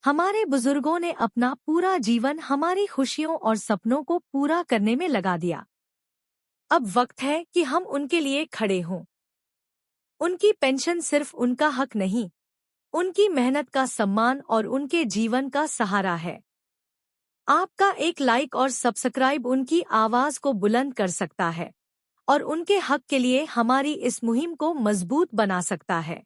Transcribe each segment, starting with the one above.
हमारे बुजुर्गों ने अपना पूरा जीवन हमारी खुशियों और सपनों को पूरा करने में लगा दिया। अब वक्त है कि हम उनके लिए खड़े हों। उनकी पेंशन सिर्फ उनका हक नहीं, उनकी मेहनत का सम्मान और उनके जीवन का सहारा है। आपका एक लाइक और सब्सक्राइब उनकी आवाज को बुलंद कर सकता है और उनके हक के लिए हमारी इस मुहिम को मजबूत बना सकता है।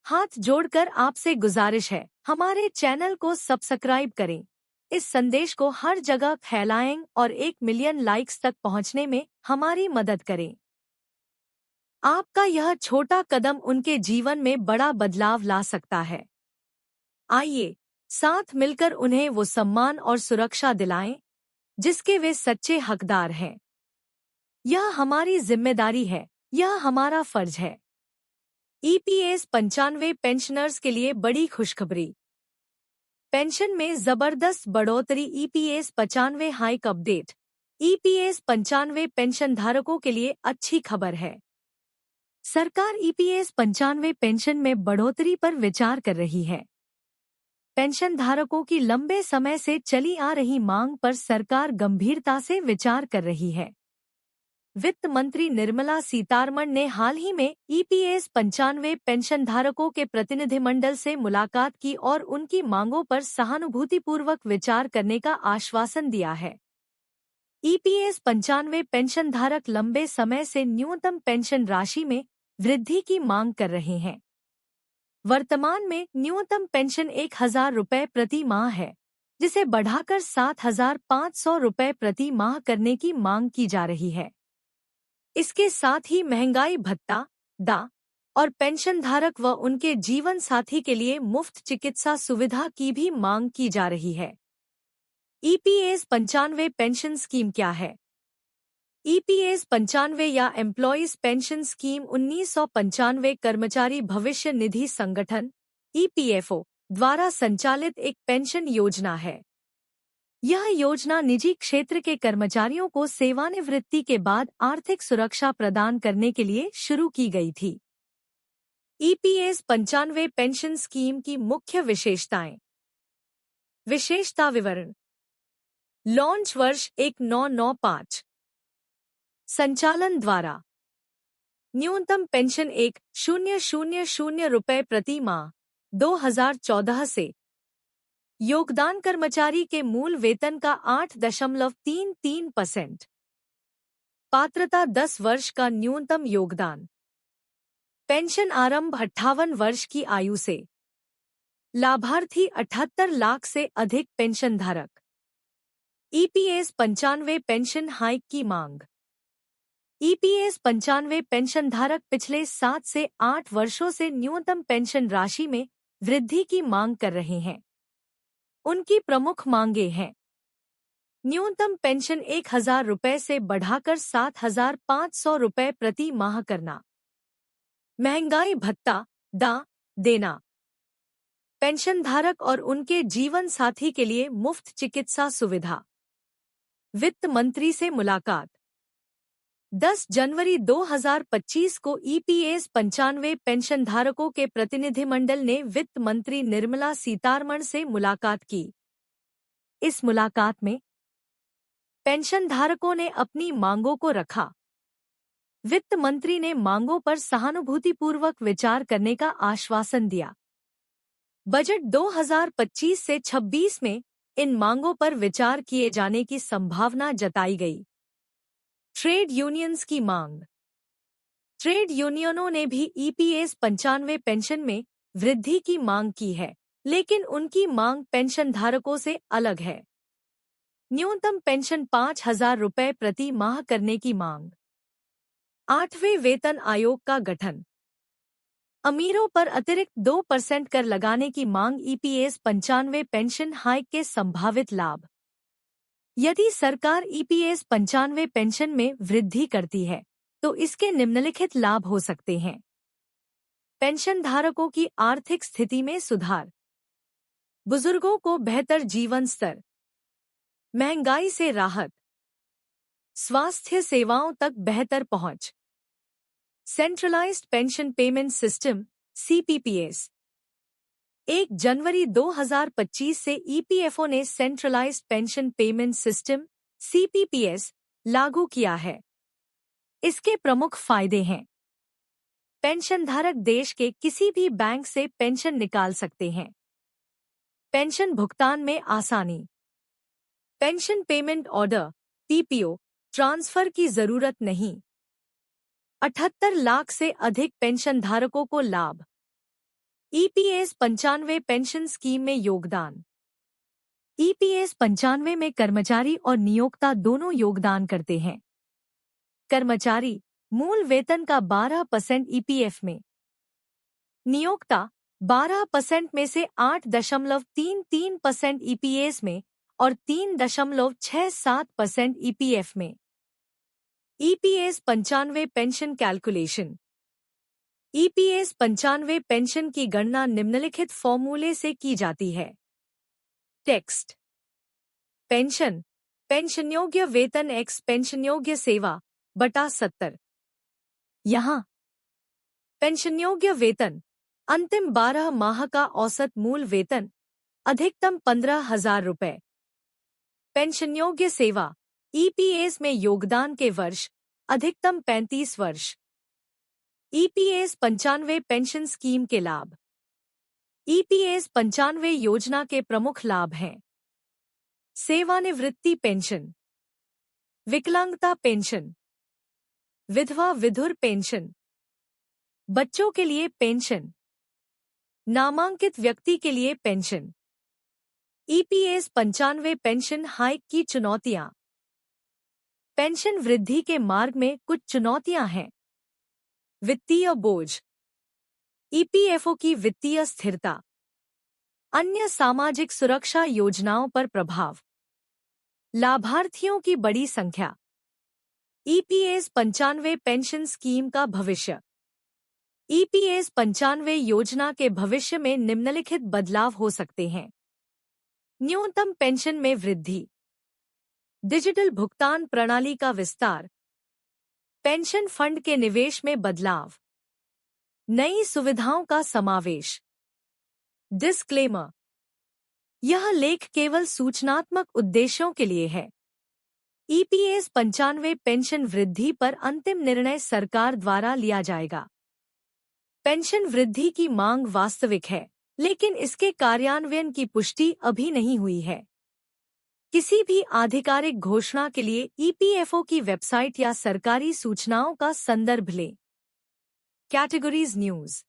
हाथ जोड़कर आपसे गुजारिश है, हमारे चैनल को सब्सक्राइब करें। इस संदेश को हर जगह फैलाएं और 1 मिलियन लाइक्स तक पहुंचने में हमारी मदद करें। आपका यह छोटा कदम उनके जीवन में बड़ा बदलाव ला सकता है। आइए, साथ मिलकर उन्हें वो सम्मान और सुरक्षा दिलाएं, जिसके वे सच्चे हकदार हैं। यह हमारी जिम्मेदारी है, यह हमारा फर्ज है। ईपीएस 95 पेंशनर्स के लिए बड़ी खुशखबरी। पेंशन में जबरदस्त बढ़ोतरी। EPS 95 hike update. EPS 95 pension धारकों के लिए अच्छी खबर है। सरकार ईपीएस 95 पेंशन में बढ़ोतरी पर विचार कर रही है। पेंशन धारकों की लंबे समय से चली आ रही मांग पर सरकार गंभीरता से विचार कर रही है। वित्त मंत्री निर्मला सीतारमण ने हाल ही में ईपीएस 95 पेंशन धारकों के प्रतिनिधिमंडल से मुलाकात की और उनकी मांगों पर सहानुभूतिपूर्वक विचार करने का आश्वासन दिया है। ईपीएस 95 पेंशन धारक लंबे समय से न्यूनतम पेंशन राशि में वृद्धि की मांग कर रहे हैं। वर्तमान में न्यूनतम पेंशन 1,000 रुपये प्रति माह है, जिसे बढ़ाकर 7,500 रुपये प्रति माह करने की मांग की जा रही है। इसके साथ ही महंगाई भत्ता, डा और पेंशन धारक व उनके जीवन साथी के लिए मुफ्त चिकित्सा सुविधा की भी मांग की जा रही है। ईपीएस 95 पेंशन स्कीम क्या है? ईपीएस 95 या एम्प्लॉयज पेंशन स्कीम 1995 कर्मचारी भविष्य निधि संगठन ईपीएफओ द्वारा संचालित एक पेंशन योजना है। यह योजना निजी क्षेत्र के कर्मचारियों को सेवानिवृत्ति के बाद आर्थिक सुरक्षा प्रदान करने के लिए शुरू की गई थी। ईपीएस 95 पेंशन स्कीम की मुख्य विशेषताएं। विशेषता विवरण। लॉन्च वर्ष 1995। संचालन द्वारा न्यूनतम पेंशन 1,000 रुपये प्रति माह 2014 से। योगदान कर्मचारी के मूल वेतन का 8.33%। पात्रता 10 वर्ष का न्यूनतम योगदान। पेंशन आरंभ 58 वर्ष की आयु से। लाभार्थी 78 लाख से अधिक पेंशन धारक। ईपीएस 95 पेंशन हाइक की मांग। ईपीएस 95 पेंशन धारक पिछले 7 से 8 वर्षों से न्यूनतम पेंशन राशि में वृद्धि की मांग कर रहे हैं। उनकी प्रमुख मांगें हैं: न्यूनतम पेंशन 1,000 रुपये से बढ़ाकर 7,500 रुपये प्रति माह करना। महंगाई भत्ता देना। पेंशन धारक और उनके जीवन साथी के लिए मुफ्त चिकित्सा सुविधा। वित्त मंत्री से मुलाकात। 10 जनवरी 2025 को ईपीएस 95 पेंशन धारकों के प्रतिनिधिमंडल ने वित्त मंत्री निर्मला सीतारमण से मुलाकात की। इस मुलाकात में पेंशन धारकों ने अपनी मांगों को रखा। वित्त मंत्री ने मांगों पर सहानुभूतिपूर्वक विचार करने का आश्वासन दिया। बजट 2025 से 26 में इन मांगों पर विचार किए जाने की संभावना जताई गई। ट्रेड यूनियंस की मांग। ट्रेड यूनियनों ने भी ईपीएस 95 पेंशन में वृद्धि की मांग की है, लेकिन उनकी मांग पेंशन धारकों से अलग है। न्यूनतम पेंशन 5,000 रुपये प्रति माह करने की मांग। 8वें वेतन आयोग का गठन। अमीरों पर अतिरिक्त 2% कर लगाने की मांग। ईपीएस 95 पेंशन हाइक के संभावित लाभ। यदि सरकार ईपीएस 95 पेंशन में वृद्धि करती है, तो इसके निम्नलिखित लाभ हो सकते हैं: पेंशन धारकों की आर्थिक स्थिति में सुधार, बुजुर्गों को बेहतर जीवन स्तर, महंगाई से राहत, स्वास्थ्य सेवाओं तक बेहतर पहुंच, सेंट्रलाइज्ड पेंशन पेमेंट सिस्टम सीपीपीएस, 1 जनवरी 2025 से ईपीएफओ ने सेंट्रलाइज्ड पेंशन पेमेंट सिस्टम सीपीपीएस लागू किया है। इसके प्रमुख फायदे हैं। पेंशनधारक देश के किसी भी बैंक से पेंशन निकाल सकते हैं। पेंशन भुगतान में आसानी। Pension payment order PPO transfer की जरूरत नहीं। 78 लाख से अधिक पेंशनधारकों को लाभ। ईपीएस 95 पेंशन स्कीम में योगदान। ईपीएस 95 में कर्मचारी और नियोक्ता दोनों योगदान करते हैं। कर्मचारी मूल वेतन का 12% ईपीएफ में, नियोक्ता 12% में से 8.33% ईपीएस में और 3.67% ईपीएफ में। EPS 95 pension calculation. EPS 95 pension की गणना निम्नलिखित फॉर्मूले से की जाती है। टेक्स्ट। पेंशन पेंशनयोग्य वेतन एक्स पेंशनयोग्य सेवा बटा 70। यहाँ पेंशनयोग्य वेतन अंतिम 12 माह का औसत मूल वेतन अधिकतम 15,000 रुपये। पेंशनयोग्य सेवा ईपीएस में योगदान के वर्ष अधिकतम 35 वर्ष। ईपीएस 95 पेंशन स्कीम के लाभ। ईपीएस 95 योजना के प्रमुख लाभ हैं। सेवानिवृत्ति पेंशन, विकलांगता पेंशन, विधवा विधुर पेंशन, बच्चों के लिए पेंशन, नामांकित व्यक्ति के लिए पेंशन। ईपीएस 95 पेंशन हाइक की चुनौतियां। पेंशन वृद्धि के मार्ग में कुछ चुनौतियां हैं। वित्तीय बोझ, ईपीएफओ की वित्तीय स्थिरता, अन्य सामाजिक सुरक्षा योजनाओं पर प्रभाव, लाभार्थियों की बड़ी संख्या। ईपीएस 95 पेंशन स्कीम का भविष्य। ईपीएस 95 योजना के भविष्य में निम्नलिखित बदलाव हो सकते हैं। न्यूनतम पेंशन में वृद्धि, डिजिटल भुगतान प्रणाली का विस्तार, पेंशन फंड के निवेश में बदलाव, नई सुविधाओं का समावेश। डिस्क्लेमर। यह लेख केवल सूचनात्मक उद्देश्यों के लिए है। ईपीएस 95 पेंशन वृद्धि पर अंतिम निर्णय सरकार द्वारा लिया जाएगा। पेंशन वृद्धि की मांग वास्तविक है, लेकिन इसके कार्यान्वयन की पुष्टि अभी नहीं हुई है। किसी भी आधिकारिक घोषणा के लिए ईपीएफओ की वेबसाइट या सरकारी सूचनाओं का संदर्भ लें। Categories news.